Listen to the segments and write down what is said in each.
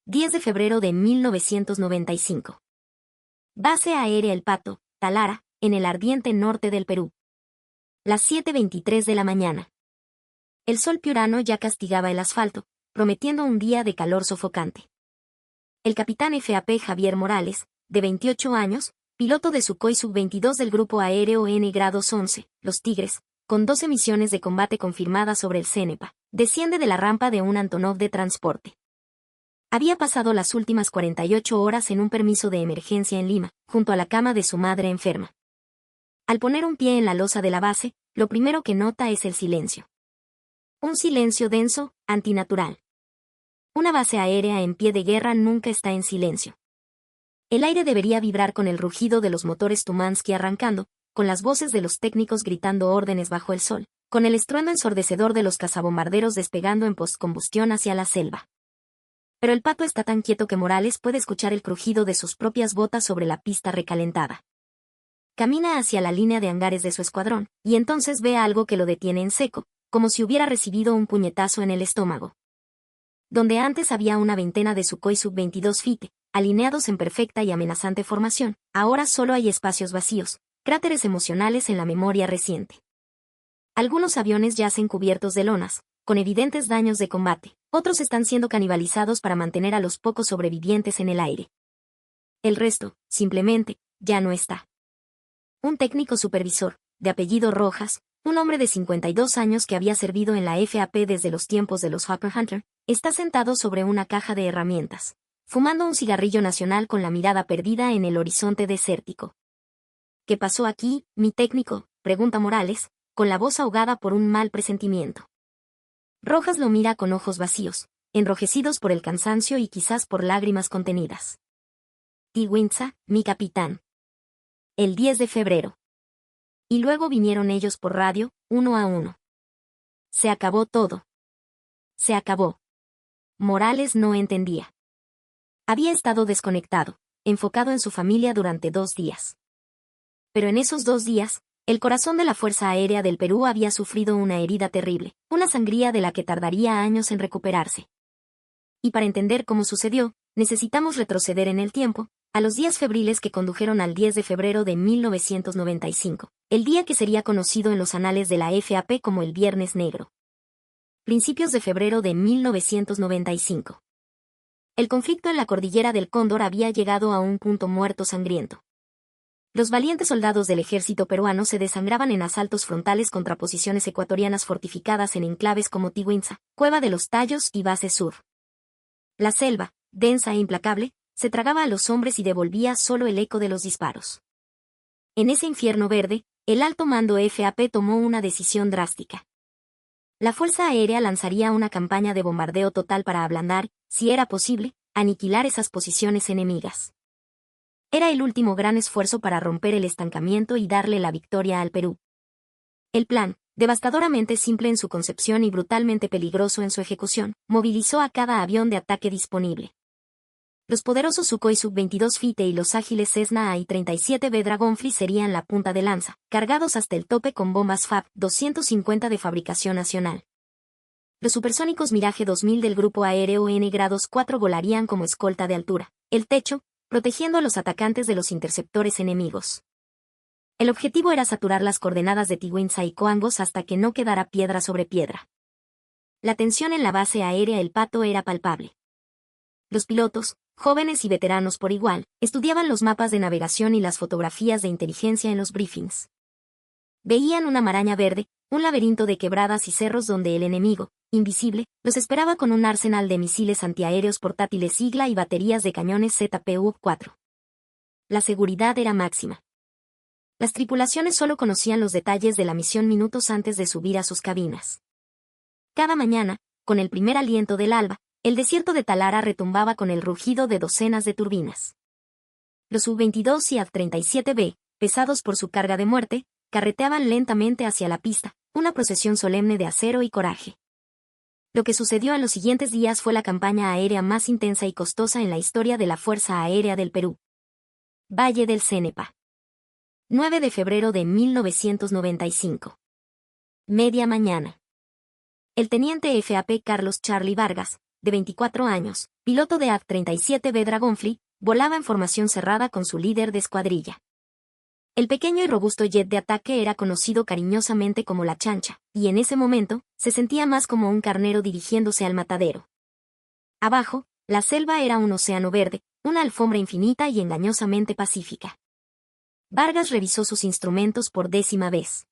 10 de febrero de 1995. Base aérea El Pato, Talara, en el ardiente norte del Perú. Las 7:23 de la mañana. El sol piurano ya castigaba el asfalto, prometiendo un día de calor sofocante. El capitán FAP Javier Morales, de 28 años, piloto de Sukhoi Sub-22 del Grupo Aéreo N-Grados 11, Los Tigres, con 12 misiones de combate confirmadas sobre el CENEPA, desciende de la rampa de un Antonov de transporte. Había pasado las últimas 48 horas en un permiso de emergencia en Lima, junto a la cama de su madre enferma. Al poner un pie en la losa de la base, lo primero que nota es el silencio. Un silencio denso, antinatural. Una base aérea en pie de guerra nunca está en silencio. El aire debería vibrar con el rugido de los motores Tumansky arrancando, con las voces de los técnicos gritando órdenes bajo el sol, con el estruendo ensordecedor de los cazabombarderos despegando en postcombustión hacia la selva. Pero el Pato está tan quieto que Morales puede escuchar el crujido de sus propias botas sobre la pista recalentada. Camina hacia la línea de hangares de su escuadrón, y entonces ve algo que lo detiene en seco, como si hubiera recibido un puñetazo en el estómago. Donde antes había una veintena de Sukhoi Sub-22 Fite, alineados en perfecta y amenazante formación, ahora solo hay espacios vacíos, cráteres emocionales en la memoria reciente. Algunos aviones yacen cubiertos de lonas, con evidentes daños de combate, otros están siendo canibalizados para mantener a los pocos sobrevivientes en el aire. El resto, simplemente, ya no está. Un técnico supervisor, de apellido Rojas, un hombre de 52 años que había servido en la FAP desde los tiempos de los Hopper Hunter, está sentado sobre una caja de herramientas, fumando un cigarrillo nacional con la mirada perdida en el horizonte desértico. ¿Qué pasó aquí, mi técnico?, pregunta Morales, con la voz ahogada por un mal presentimiento. Rojas lo mira con ojos vacíos, enrojecidos por el cansancio y quizás por lágrimas contenidas. Tigüinza, mi capitán. El 10 de febrero. Y luego vinieron ellos por radio, uno a uno. Se acabó todo. Se acabó. Morales no entendía. Había estado desconectado, enfocado en su familia durante 2 días. Pero en esos 2 días, el corazón de la Fuerza Aérea del Perú había sufrido una herida terrible, una sangría de la que tardaría años en recuperarse. Y para entender cómo sucedió, necesitamos retroceder en el tiempo, a los días febriles que condujeron al 10 de febrero de 1995, el día que sería conocido en los anales de la FAP como el Viernes Negro. Principios de febrero de 1995. El conflicto en la cordillera del Cóndor había llegado a un punto muerto sangriento. Los valientes soldados del ejército peruano se desangraban en asaltos frontales contra posiciones ecuatorianas fortificadas en enclaves como Tigüinza, Cueva de los Tallos y Base Sur. La selva, densa e implacable, se tragaba a los hombres y devolvía solo el eco de los disparos. En ese infierno verde, el alto mando FAP tomó una decisión drástica. La Fuerza Aérea lanzaría una campaña de bombardeo total para ablandar, si era posible, aniquilar esas posiciones enemigas. Era el último gran esfuerzo para romper el estancamiento y darle la victoria al Perú. El plan, devastadoramente simple en su concepción y brutalmente peligroso en su ejecución, movilizó a cada avión de ataque disponible. Los poderosos Sukhoi Sub-22 Fite y los ágiles Cessna AI-37B Dragonfly serían la punta de lanza, cargados hasta el tope con bombas FAB-250 de fabricación nacional. Los supersónicos Mirage 2000 del Grupo Aéreo N-Grados 4 volarían como escolta de altura, el techo, protegiendo a los atacantes de los interceptores enemigos. El objetivo era saturar las coordenadas de Tigüinza y Coangos hasta que no quedara piedra sobre piedra. La tensión en la base aérea El Pato era palpable. Los pilotos, jóvenes y veteranos por igual, estudiaban los mapas de navegación y las fotografías de inteligencia en los briefings. Veían una maraña verde, un laberinto de quebradas y cerros donde el enemigo, invisible, los esperaba con un arsenal de misiles antiaéreos portátiles Sigla y baterías de cañones ZPU-4. La seguridad era máxima. Las tripulaciones solo conocían los detalles de la misión minutos antes de subir a sus cabinas. Cada mañana, con el primer aliento del alba, el desierto de Talara retumbaba con el rugido de docenas de turbinas. Los Sub-22 y AV-37B, pesados por su carga de muerte, carreteaban lentamente hacia la pista, una procesión solemne de acero y coraje. Lo que sucedió en los siguientes días fue la campaña aérea más intensa y costosa en la historia de la Fuerza Aérea del Perú. Valle del Cenepa. 9 de febrero de 1995. Media mañana. El teniente FAP Carlos Charlie Vargas, de 24 años, piloto de AV-37B Dragonfly, volaba en formación cerrada con su líder de escuadrilla. El pequeño y robusto jet de ataque era conocido cariñosamente como la chancha, y en ese momento, se sentía más como un carnero dirigiéndose al matadero. Abajo, la selva era un océano verde, una alfombra infinita y engañosamente pacífica. Vargas revisó sus instrumentos por 10ª vez.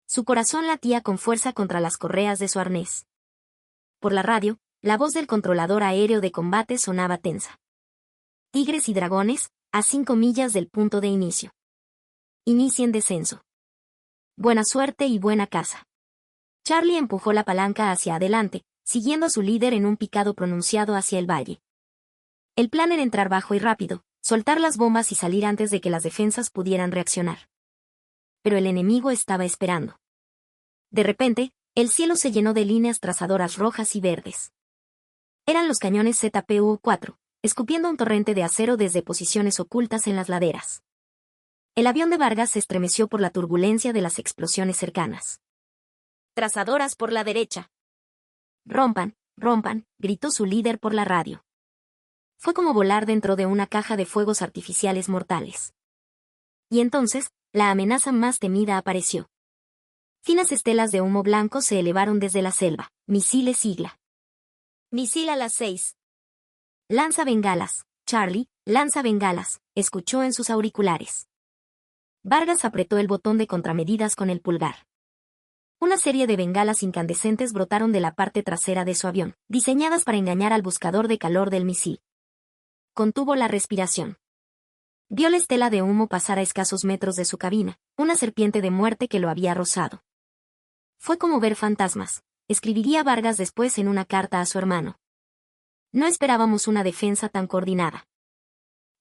Su corazón latía con fuerza contra las correas de su arnés. Por la radio, la voz del controlador aéreo de combate sonaba tensa. Tigres y dragones, a 5 millas del punto de inicio. Inicien descenso. Buena suerte y buena caza. Charlie empujó la palanca hacia adelante, siguiendo a su líder en un picado pronunciado hacia el valle. El plan era entrar bajo y rápido, soltar las bombas y salir antes de que las defensas pudieran reaccionar. Pero el enemigo estaba esperando. De repente, el cielo se llenó de líneas trazadoras rojas y verdes. Eran los cañones ZPU-4, escupiendo un torrente de acero desde posiciones ocultas en las laderas. El avión de Vargas se estremeció por la turbulencia de las explosiones cercanas. Trazadoras por la derecha. Rompan, rompan, gritó su líder por la radio. Fue como volar dentro de una caja de fuegos artificiales mortales. Y entonces, la amenaza más temida apareció. Finas estelas de humo blanco se elevaron desde la selva. Misiles Sigla. Misil a las 6. Lanza bengalas, Charlie, lanza bengalas, escuchó en sus auriculares. Vargas apretó el botón de contramedidas con el pulgar. Una serie de bengalas incandescentes brotaron de la parte trasera de su avión, diseñadas para engañar al buscador de calor del misil. Contuvo la respiración. Vio la estela de humo pasar a escasos metros de su cabina, una serpiente de muerte que lo había rozado. Fue como ver fantasmas, escribiría Vargas después en una carta a su hermano. No esperábamos una defensa tan coordinada.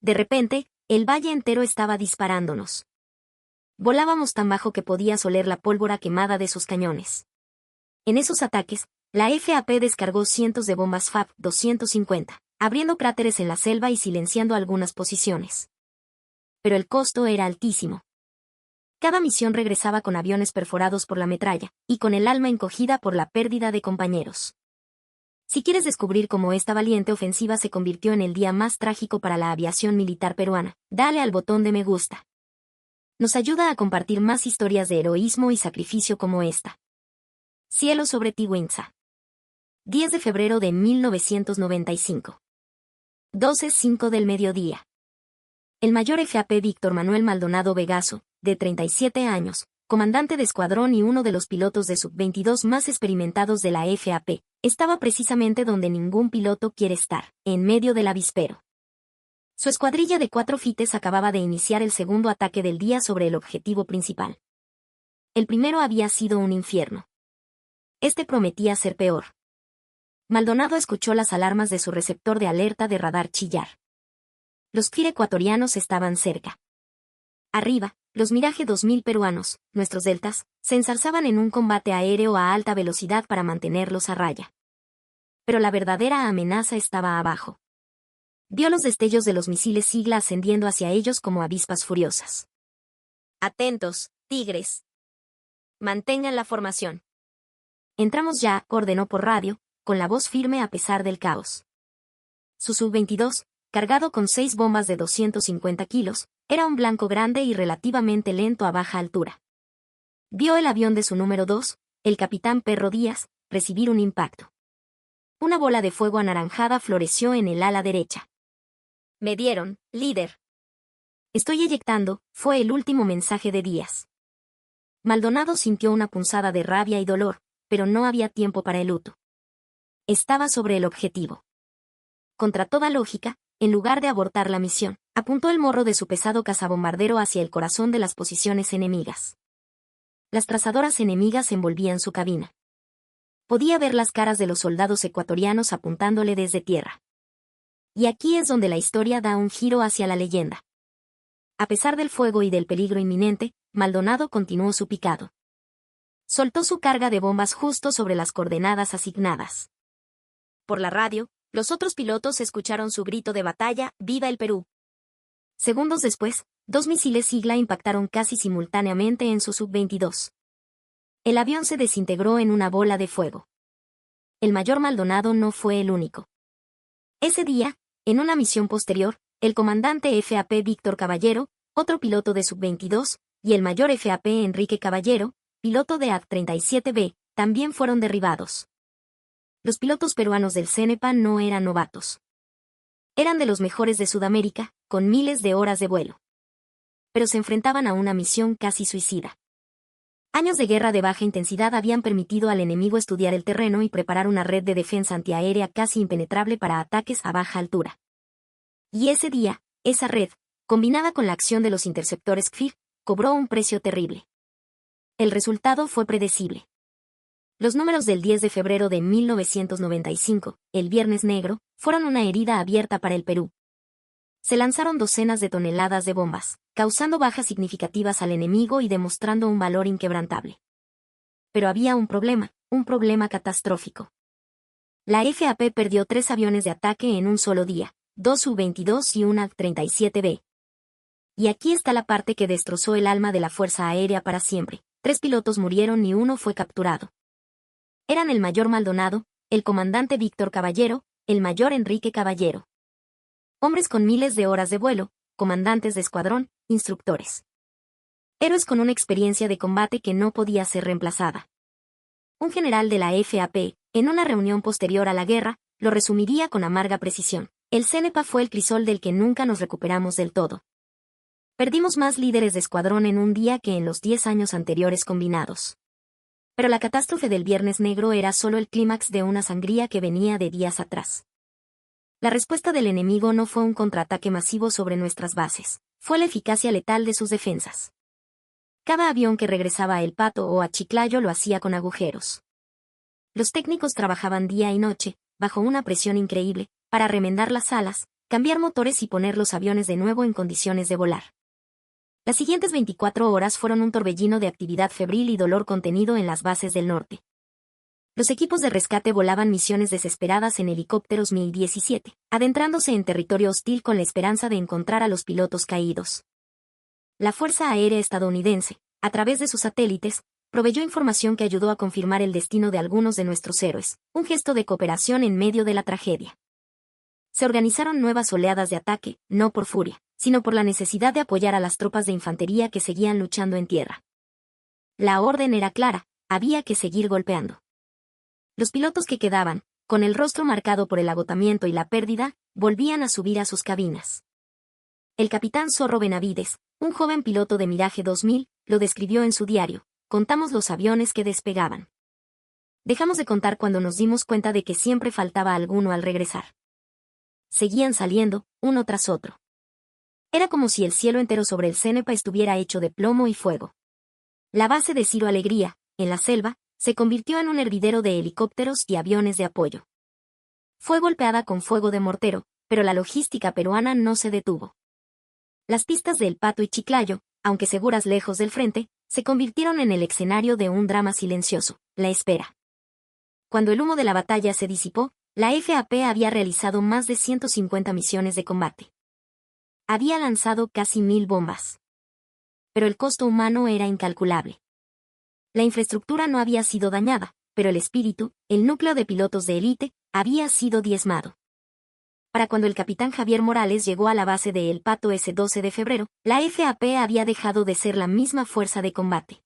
De repente, el valle entero estaba disparándonos. Volábamos tan bajo que podías oler la pólvora quemada de sus cañones. En esos ataques, la FAP descargó cientos de bombas FAB-250, abriendo cráteres en la selva y silenciando algunas posiciones. Pero el costo era altísimo. Cada misión regresaba con aviones perforados por la metralla, y con el alma encogida por la pérdida de compañeros. Si quieres descubrir cómo esta valiente ofensiva se convirtió en el día más trágico para la aviación militar peruana, dale al botón de me gusta. Nos ayuda a compartir más historias de heroísmo y sacrificio como esta. Cielo sobre Tiwinza. 10 de febrero de 1995. 12:05 del mediodía. El mayor FAP Víctor Manuel Maldonado Vegaso, de 37 años, comandante de escuadrón y uno de los pilotos de Sub-22 más experimentados de la FAP, estaba precisamente donde ningún piloto quiere estar, en medio del avispero. Su escuadrilla de 4 fites acababa de iniciar el segundo ataque del día sobre el objetivo principal. El primero había sido un infierno. Este prometía ser peor. Maldonado escuchó las alarmas de su receptor de alerta de radar chillar. Los FIR ecuatorianos estaban cerca. Arriba, los Mirage 2000 peruanos, nuestros deltas, se ensarzaban en un combate aéreo a alta velocidad para mantenerlos a raya. Pero la verdadera amenaza estaba abajo. Vio los destellos de los misiles Sigla ascendiendo hacia ellos como avispas furiosas. Atentos, tigres. Mantengan la formación. Entramos ya, ordenó por radio, con la voz firme a pesar del caos. Su Sub-22, cargado con 6 bombas de 250 kilos, era un blanco grande y relativamente lento a baja altura. Vio el avión de su número 2, el capitán Perro Díaz, recibir un impacto. Una bola de fuego anaranjada floreció en el ala derecha. Me dieron, líder. Estoy eyectando, fue el último mensaje de Díaz. Maldonado sintió una punzada de rabia y dolor, pero no había tiempo para el luto. Estaba sobre el objetivo. Contra toda lógica, en lugar de abortar la misión, apuntó el morro de su pesado cazabombardero hacia el corazón de las posiciones enemigas. Las trazadoras enemigas envolvían su cabina. Podía ver las caras de los soldados ecuatorianos apuntándole desde tierra. Y aquí es donde la historia da un giro hacia la leyenda. A pesar del fuego y del peligro inminente, Maldonado continuó su picado. Soltó su carga de bombas justo sobre las coordenadas asignadas. Por la radio, los otros pilotos escucharon su grito de batalla, ¡Viva el Perú! Segundos después, 2 misiles Sigla impactaron casi simultáneamente en su Sub-22. El avión se desintegró en una bola de fuego. el mayor Maldonado no fue el único. Ese día, en una misión posterior, el comandante FAP Víctor Caballero, otro piloto de Sub-22, y el mayor FAP Enrique Caballero, piloto de AT-37B, también fueron derribados. Los pilotos peruanos del CENEPA no eran novatos. Eran de los mejores de Sudamérica, con miles de horas de vuelo. Pero se enfrentaban a una misión casi suicida. Años de guerra de baja intensidad habían permitido al enemigo estudiar el terreno y preparar una red de defensa antiaérea casi impenetrable para ataques a baja altura. Y ese día, esa red, combinada con la acción de los interceptores KFIR, cobró un precio terrible. El resultado fue predecible. Los números del 10 de febrero de 1995, el Viernes Negro, fueron una herida abierta para el Perú. Se lanzaron docenas de toneladas de bombas, causando bajas significativas al enemigo y demostrando un valor inquebrantable. Pero había un problema catastrófico. La FAP perdió 3 aviones de ataque en un solo día, 2 Su-22 y un AT-37B. Y aquí está la parte que destrozó el alma de la Fuerza Aérea para siempre. 3 pilotos murieron y 1 fue capturado. Eran el mayor Maldonado, el comandante Víctor Caballero, el mayor Enrique Caballero. Hombres con miles de horas de vuelo, comandantes de escuadrón, instructores. Héroes con una experiencia de combate que no podía ser reemplazada. Un general de la FAP, en una reunión posterior a la guerra, lo resumiría con amarga precisión. El CENEPA fue el crisol del que nunca nos recuperamos del todo. Perdimos más líderes de escuadrón en un día que en los 10 años anteriores combinados. Pero la catástrofe del Viernes Negro era solo el clímax de una sangría que venía de días atrás. La respuesta del enemigo no fue un contraataque masivo sobre nuestras bases, fue la eficacia letal de sus defensas. Cada avión que regresaba a El Pato o a Chiclayo lo hacía con agujeros. Los técnicos trabajaban día y noche, bajo una presión increíble, para remendar las alas, cambiar motores y poner los aviones de nuevo en condiciones de volar. Las siguientes 24 horas fueron un torbellino de actividad febril y dolor contenido en las bases del norte. Los equipos de rescate volaban misiones desesperadas en helicópteros Mi-17, adentrándose en territorio hostil con la esperanza de encontrar a los pilotos caídos. La Fuerza Aérea estadounidense, a través de sus satélites, proveyó información que ayudó a confirmar el destino de algunos de nuestros héroes, un gesto de cooperación en medio de la tragedia. Se organizaron nuevas oleadas de ataque, no por furia, sino por la necesidad de apoyar a las tropas de infantería que seguían luchando en tierra. La orden era clara, había que seguir golpeando. Los pilotos que quedaban, con el rostro marcado por el agotamiento y la pérdida, volvían a subir a sus cabinas. El capitán Zorro Benavides, un joven piloto de Mirage 2000, lo describió en su diario: contamos los aviones que despegaban. Dejamos de contar cuando nos dimos cuenta de que siempre faltaba alguno al regresar. Seguían saliendo, uno tras otro. Era como si el cielo entero sobre el CENEPA estuviera hecho de plomo y fuego. La base de Ciro Alegría, en la selva, se convirtió en un hervidero de helicópteros y aviones de apoyo. Fue golpeada con fuego de mortero, pero la logística peruana no se detuvo. Las pistas de El Pato y Chiclayo, aunque seguras lejos del frente, se convirtieron en el escenario de un drama silencioso, la espera. Cuando el humo de la batalla se disipó, la FAP había realizado más de 150 misiones de combate. Había lanzado casi 1000 bombas. Pero el costo humano era incalculable. La infraestructura no había sido dañada, pero el espíritu, el núcleo de pilotos de élite, había sido diezmado. Para cuando el capitán Javier Morales llegó a la base de El Pato ese 12 de febrero, la FAP había dejado de ser la misma fuerza de combate.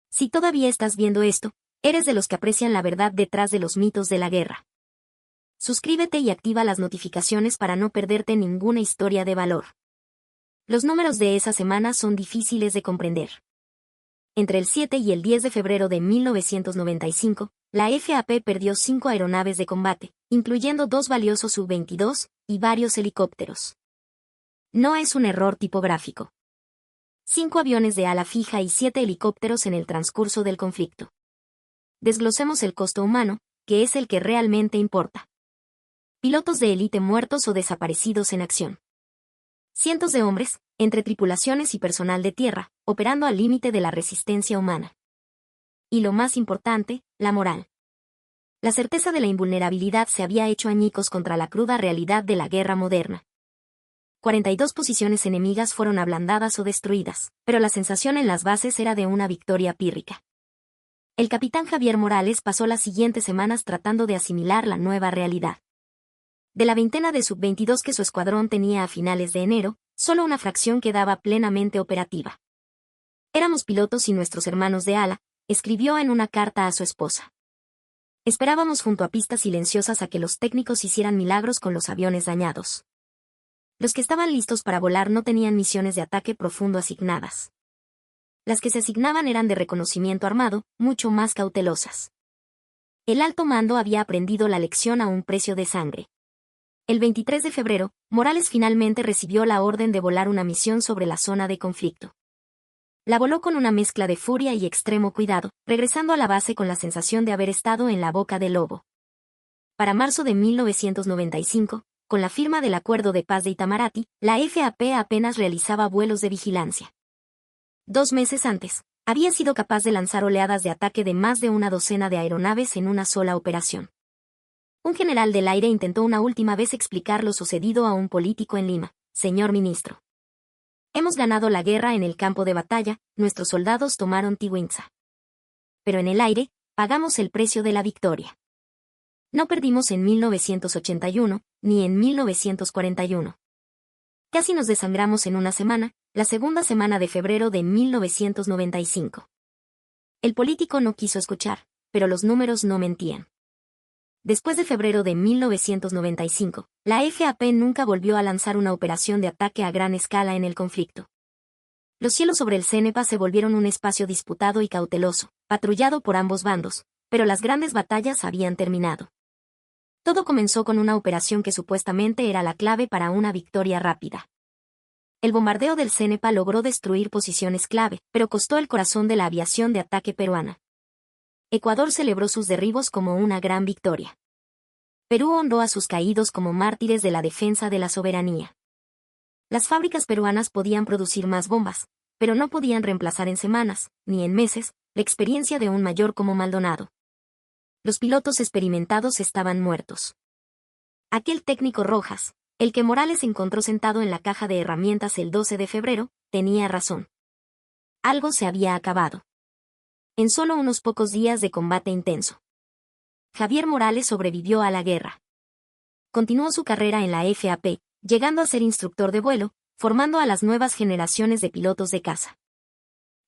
Si todavía estás viendo esto, eres de los que aprecian la verdad detrás de los mitos de la guerra. Suscríbete y activa las notificaciones para no perderte ninguna historia de valor. Los números de esa semana son difíciles de comprender. Entre el 7 y el 10 de febrero de 1995, la FAP perdió 5 aeronaves de combate, incluyendo 2 valiosos Su-22 y varios helicópteros. No es un error tipográfico. 5 aviones de ala fija y 7 helicópteros en el transcurso del conflicto. Desglosemos el costo humano, que es el que realmente importa. Pilotos de élite muertos o desaparecidos en acción. Cientos de hombres, entre tripulaciones y personal de tierra, operando al límite de la resistencia humana. Y lo más importante, la moral. La certeza de la invulnerabilidad se había hecho añicos contra la cruda realidad de la guerra moderna. 42 posiciones enemigas fueron ablandadas o destruidas, pero la sensación en las bases era de una victoria pírrica. El capitán Javier Morales pasó las siguientes semanas tratando de asimilar la nueva realidad. De la veintena de sub-22 que su escuadrón tenía a finales de enero, solo una fracción quedaba plenamente operativa. Éramos pilotos y nuestros hermanos de ala, escribió en una carta a su esposa. Esperábamos junto a pistas silenciosas a que los técnicos hicieran milagros con los aviones dañados. Los que estaban listos para volar no tenían misiones de ataque profundo asignadas. Las que se asignaban eran de reconocimiento armado, mucho más cautelosas. El alto mando había aprendido la lección a un precio de sangre. El 23 de febrero, Morales finalmente recibió la orden de volar una misión sobre la zona de conflicto. La voló con una mezcla de furia y extremo cuidado, regresando a la base con la sensación de haber estado en la boca del lobo. Para marzo de 1995, con la firma del Acuerdo de Paz de Itamaraty, la FAP apenas realizaba vuelos de vigilancia. 2 meses antes, había sido capaz de lanzar oleadas de ataque de más de una docena de aeronaves en una sola operación. Un general del aire intentó una última vez explicar lo sucedido a un político en Lima. Señor ministro. Hemos ganado la guerra en el campo de batalla, nuestros soldados tomaron Tiwinza. Pero en el aire, pagamos el precio de la victoria. No perdimos en 1981, ni en 1941. Casi nos desangramos en una semana, la segunda semana de febrero de 1995. El político no quiso escuchar, pero los números no mentían. Después de febrero de 1995, la FAP nunca volvió a lanzar una operación de ataque a gran escala en el conflicto. Los cielos sobre el Cenepa se volvieron un espacio disputado y cauteloso, patrullado por ambos bandos, pero las grandes batallas habían terminado. Todo comenzó con una operación que supuestamente era la clave para una victoria rápida. El bombardeo del Cenepa logró destruir posiciones clave, pero costó el corazón de la aviación de ataque peruana. Ecuador celebró sus derribos como una gran victoria. Perú honró a sus caídos como mártires de la defensa de la soberanía. Las fábricas peruanas podían producir más bombas, pero no podían reemplazar en semanas, ni en meses, la experiencia de un mayor como Maldonado. Los pilotos experimentados estaban muertos. Aquel técnico Rojas, el que Morales encontró sentado en la caja de herramientas el 12 de febrero, tenía razón. Algo se había acabado. En solo unos pocos días de combate intenso, Javier Morales sobrevivió a la guerra. Continuó su carrera en la FAP, llegando a ser instructor de vuelo, formando a las nuevas generaciones de pilotos de caza.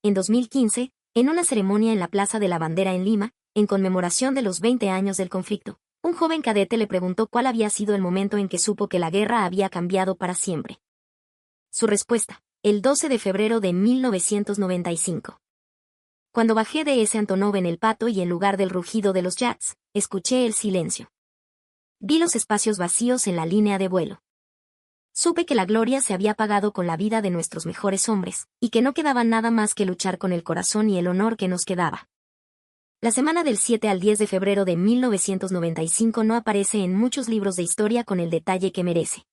En 2015, en una ceremonia en la Plaza de la Bandera en Lima, en conmemoración de los 20 años del conflicto, un joven cadete le preguntó cuál había sido el momento en que supo que la guerra había cambiado para siempre. Su respuesta: el 12 de febrero de 1995. Cuando bajé de ese Antonov en el Pato y en lugar del rugido de los jets, escuché el silencio. Vi los espacios vacíos en la línea de vuelo. Supe que la gloria se había pagado con la vida de nuestros mejores hombres, y que no quedaba nada más que luchar con el corazón y el honor que nos quedaba. La semana del 7 al 10 de febrero de 1995 no aparece en muchos libros de historia con el detalle que merece.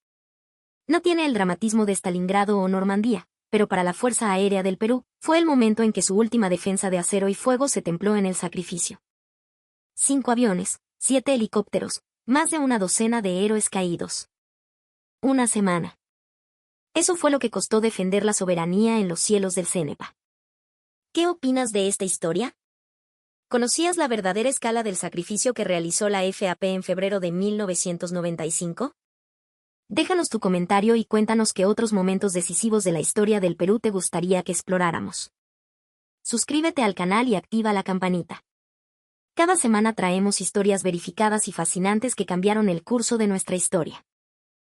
No tiene el dramatismo de Stalingrado o Normandía, pero para la Fuerza Aérea del Perú, fue el momento en que su última defensa de acero y fuego se templó en el sacrificio. 5 aviones, 7 helicópteros, más de una docena de héroes caídos. Una semana. Eso fue lo que costó defender la soberanía en los cielos del Cenepa. ¿Qué opinas de esta historia? ¿Conocías la verdadera escala del sacrificio que realizó la FAP en febrero de 1995? Déjanos tu comentario y cuéntanos qué otros momentos decisivos de la historia del Perú te gustaría que exploráramos. Suscríbete al canal y activa la campanita. Cada semana traemos historias verificadas y fascinantes que cambiaron el curso de nuestra historia.